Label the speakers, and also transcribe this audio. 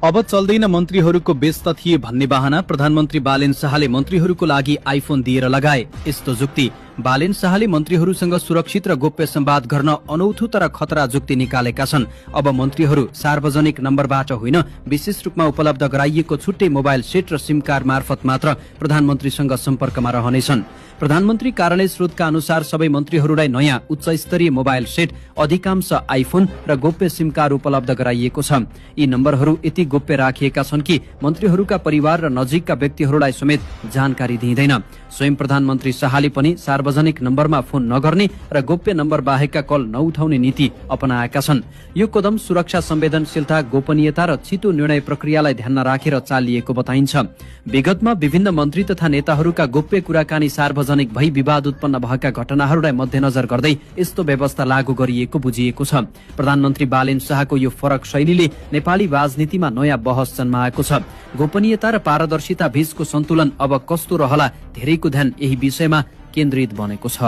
Speaker 1: अब चल्दैन मन्त्रीहरूको व्यस्त थिए भन्ने बहाना प्रधानमन्त्री बालेन शाहले मन्त्रीहरूको लागि आइफोन दिएर लगाए। यस्तो जुक्ति बालेन शाहले मन्त्रीहरूसँग सुरक्षित र गोप्य संवाद गर्न अनौठो तर खतरा जुक्ति निकालेका छन्। अब मन्त्रीहरू सार्वजनिक नम्बरबाट होइन, विशेष रूपमा उपलब्ध गराइएको छुट्टै मोबाइल सेट र सिम कार्ड मार्फत मात्र प्रधानमन्त्रीसँग सम्पर्कमा रहनेछन्। प्रधानमन्त्री कार्यालय स्रोतका अनुसार सबै मन्त्रीहरूलाई नयाँ उच्च स्तरीय मोबाइल सेट, अधिकांश आइफोन र गोप्य सिम कार्ड उपलब्ध गराइएको छ। यी नम्बरहरू यति गोप्य राखिएका छन् कि मन्त्रीहरूका परिवार र नजिकका व्यक्तिहरूलाई समेत जानकारी दिइँदैन। स्वयं प्रधानमन्त्री शाहले पनि सार्वजनिक नम्बरमा फोन नगर्ने र गोप्य नम्बर बाहेकका कल नउठाउने नीति अपनाएका छन्। यो कदम सुरक्षा, संवेदनशीलता, गोपनीयता र छिटो निर्णय प्रक्रियालाई ध्यानमा राखेर चालिएको बताइन्छ। विगतमा विभिन्न मन्त्री तथा नेताहरूका गोप्य कुराकानी सार्वजनिक भई विवाद उत्पन्न भएका घटनाहरूलाई मध्यनजर गर्दै यस्तो व्यवस्था लागू गरिएको बुझिएको छ। प्रधानमन्त्री बालेन शाहको यो फरक शैलीले नेपाली राजनीतिमा नयाँ बहस जन्माएको छ। गोपनीयता र पारदर्शिता बीचको सन्तुलन अब कस्तो रहला, धेरैको ध्यान यही विषयमा केन्द्रित बनेको छ।